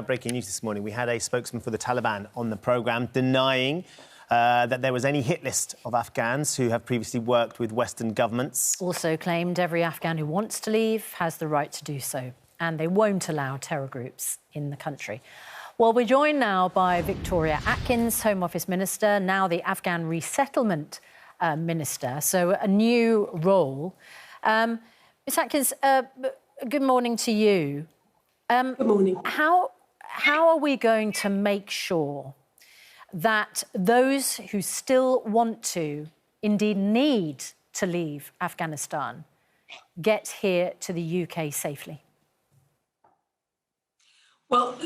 breaking news this morning. We had a spokesman for the Taliban on the programme denying that there was any hit list of Afghans who have previously worked with Western governments. Also claimed every Afghan who wants to leave has the right to do so, and they won't allow terror groups in the country. Well, we're joined now by Victoria Atkins, Home Office Minister, now the Afghan Resettlement Minister, so a new role. Ms Atkins, good morning to you. Good morning. How are we going to make sure that those who still want to, indeed need to leave Afghanistan, get here to the UK safely? Well,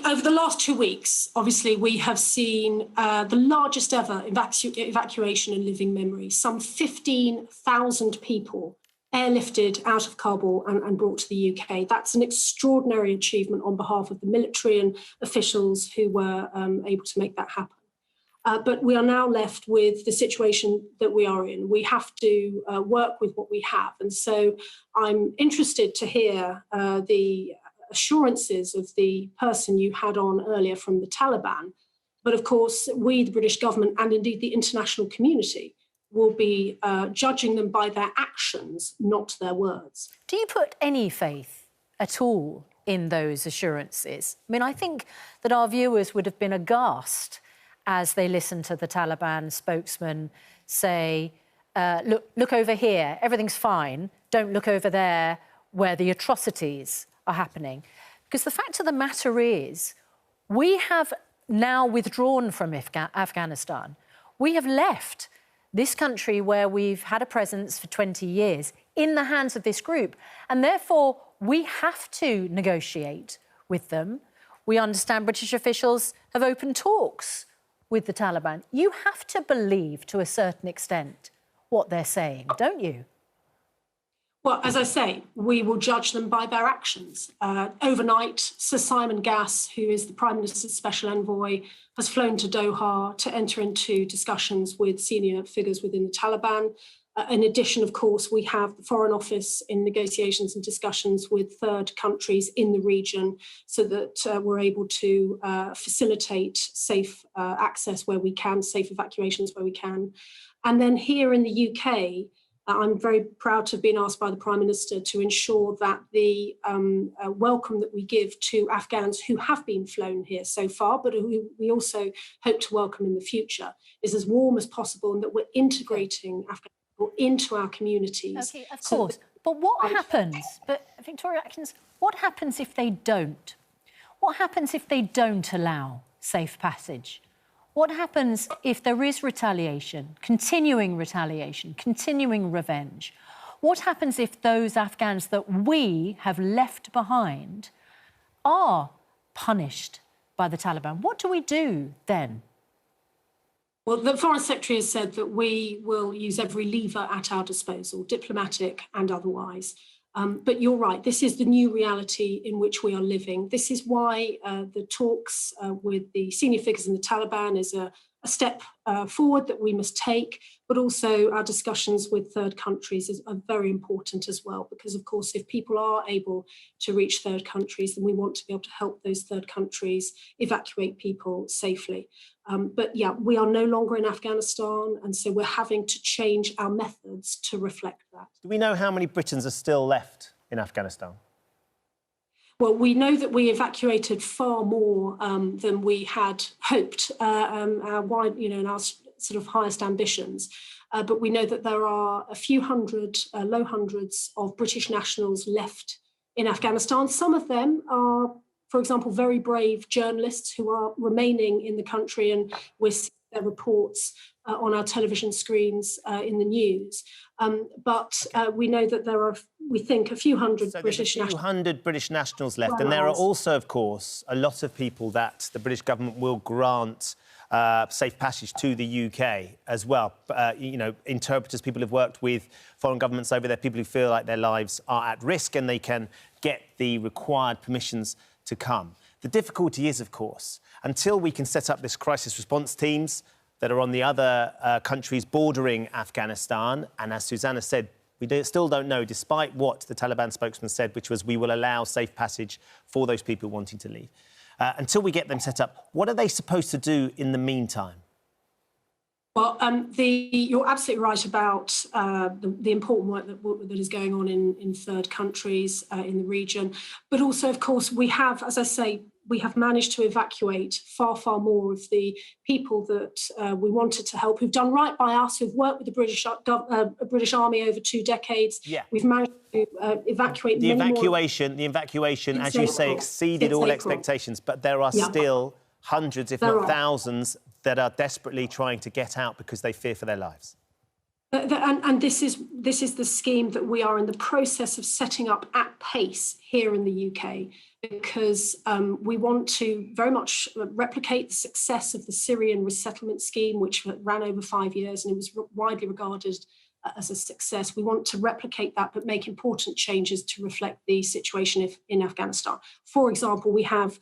over the last 2 weeks, obviously, we have seen the largest ever evacuation in living memory. Some 15,000 people airlifted out of Kabul and brought to the UK. That's an extraordinary achievement on behalf of the military and officials who were able to make that happen. But we are now left with the situation that we are in. We have to work with what we have. And so I'm interested to hear the assurances of the person you had on earlier from the Taliban. But of course, we, the British government, and indeed the international community, will be judging them by their actions, not their words. Do you put any faith at all in those assurances? I mean, I think that our viewers would have been aghast as they listened to the Taliban spokesman say, look over here, everything's fine, don't look over there where the atrocities are happening. Because the fact of the matter is, we have now withdrawn from Afghanistan. We have left this country where we've had a presence for 20 years in the hands of this group. And therefore, we have to negotiate with them. We understand British officials have opened talks with the Taliban. You have to believe, to a certain extent, what they're saying, don't you? Well, as I say, we will judge them by their actions. Overnight, Sir Simon Gass, who is the Prime Minister's Special Envoy, has flown to Doha to enter into discussions with senior figures within the Taliban. In addition, of course, we have the Foreign Office in negotiations and discussions with third countries in the region so that we're able to facilitate safe access where we can, safe evacuations where we can. And then here in the UK, I'm very proud to have been asked by the Prime Minister to ensure that the welcome that we give to Afghans who have been flown here so far, but who we also hope to welcome in the future, is as warm as possible, and that we're integrating Afghan people into our communities. OK, of course. But what happens, Victoria Atkins, what happens if they don't? What happens if they don't allow safe passage? What happens if there is retaliation, continuing revenge? What happens if those Afghans that we have left behind are punished by the Taliban? What do we do then? Well, the Foreign Secretary has said that we will use every lever at our disposal, diplomatic and otherwise. But you're right, this is the new reality in which we are living. This is why the talks with the senior figures in the Taliban is a step forward that we must take, but also our discussions with third countries are very important as well, because of course, if people are able to reach third countries, then we want to be able to help those third countries evacuate people safely. But yeah, we are no longer in Afghanistan, and so we're having to change our methods to reflect that. Do we know how many Britons are still left in Afghanistan? Well, we know that we evacuated far more than we had hoped, in our sort of highest ambitions. But we know that there are a few hundred, low hundreds of British nationals left in Afghanistan. Some of them are, for example, very brave journalists who are remaining in the country, and we're seeing their reports on our television screens in the news. But we know that there are, we think, a few hundred British nationals. A few hundred British nationals left. And there are also, of course, a lot of people that the British government will grant safe passage to the UK as well. Interpreters, people who've worked with foreign governments over there, people who feel like their lives are at risk and they can get the required permissions to come. The difficulty is, of course, until we can set up this crisis response teams that are on the other countries bordering Afghanistan, and as Susanna said, we still don't know, despite what the Taliban spokesman said, which was we will allow safe passage for those people wanting to leave. until we get them set up, what are they supposed to do in the meantime? Well, you're absolutely right about the important work that is going on in third countries in the region. But also, of course, we have, as I say, we have managed to evacuate far, far more of the people that we wanted to help, who've done right by us, who've worked with the British Army over 2 decades. Yeah. We've managed to evacuate the many evacuation, as you say, exceeded all expectations, but there are still hundreds, if not thousands, that are desperately trying to get out because they fear for their lives. And this is the scheme that we are in the process of setting up at pace here in the UK, because we want to very much replicate the success of the Syrian resettlement scheme, which ran over 5 years and it was widely regarded as a success. We want to replicate that, but make important changes to reflect the situation in Afghanistan. For example, we have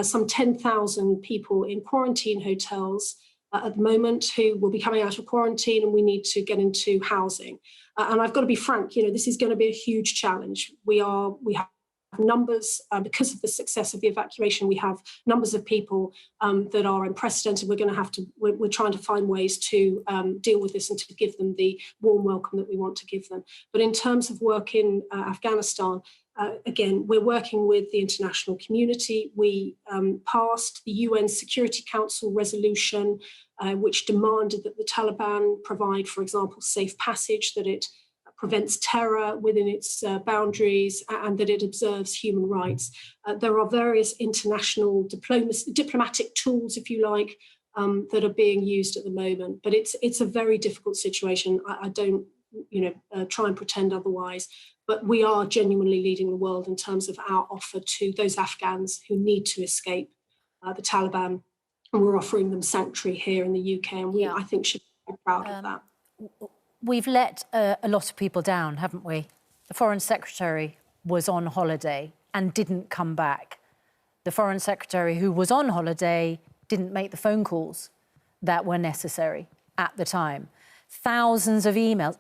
some 10,000 people in quarantine hotels at the moment who will be coming out of quarantine, and we need to get into housing. And I've got to be frank, this is going to be a huge challenge. We have numbers, because of the success of the evacuation, we have numbers of people that are unprecedented. We're trying to find ways to deal with this and to give them the warm welcome that we want to give them. But in terms of work in Afghanistan, again, we're working with the international community. We passed the UN Security Council resolution, which demanded that the Taliban provide, for example, safe passage, that it prevents terror within its boundaries, and that it observes human rights. There are various international diplomatic tools, if you like, that are being used at the moment. But it's a very difficult situation. I don't try and pretend otherwise. But we are genuinely leading the world in terms of our offer to those Afghans who need to escape the Taliban. And we're offering them sanctuary here in the UK. And I think, should be proud of that. We've let a lot of people down, haven't we? The Foreign Secretary was on holiday and didn't come back. The Foreign Secretary who was on holiday didn't make the phone calls that were necessary at the time. Thousands of emails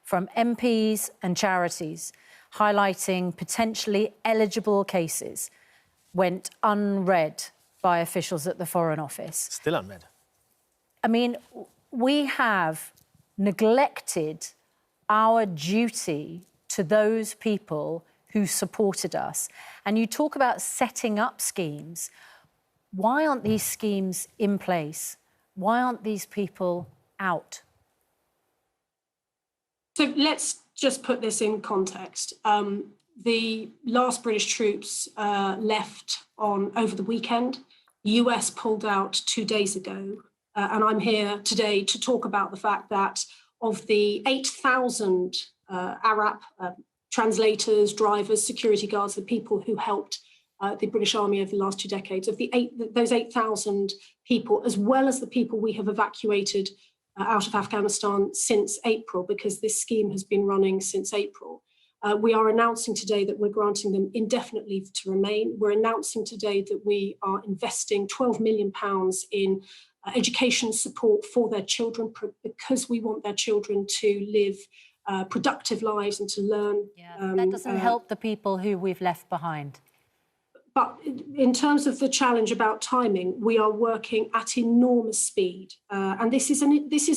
from MPs and charities highlighting potentially eligible cases went unread by officials at the Foreign Office. Still unread. I mean, we have neglected our duty to those people who supported us. And you talk about setting up schemes. Why aren't these schemes in place? Why aren't these people out? So let's just put this in context. The last British troops left over the weekend. The US pulled out 2 days ago. And I'm here today to talk about the fact that of the 8,000 Arab translators, drivers, security guards, the people who helped the British Army over the last 2 decades, of those 8,000 people, as well as the people we have evacuated out of Afghanistan since April, because this scheme has been running since April. We are announcing today that we're granting them indefinite leave to remain. We're announcing today that we are investing £12 million in education support for their children, because we want their children to live productive lives and to learn. That doesn't help the people who we've left behind. But in terms of the challenge about timing, we are working at enormous speed. And this is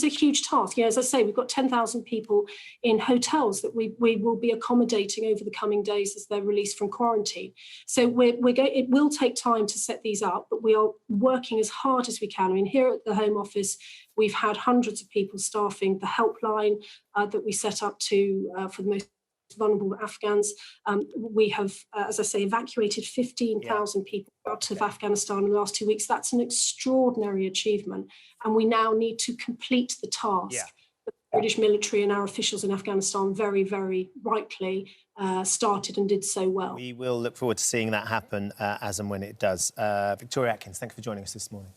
a huge task. As I say, we've got 10,000 people in hotels that we will be accommodating over the coming days as they're released from quarantine. So it will take time to set these up, but we are working as hard as we can. I mean, here at the Home Office, we've had hundreds of people staffing the helpline that we set up for the most vulnerable Afghans. We have, as I say, evacuated 15,000 people out of Afghanistan in the last 2 weeks. That's an extraordinary achievement. And we now need to complete the task. The British military and our officials in Afghanistan very, very rightly started and did so well. We will look forward to seeing that happen as and when it does. Victoria Atkins, thank you for joining us this morning.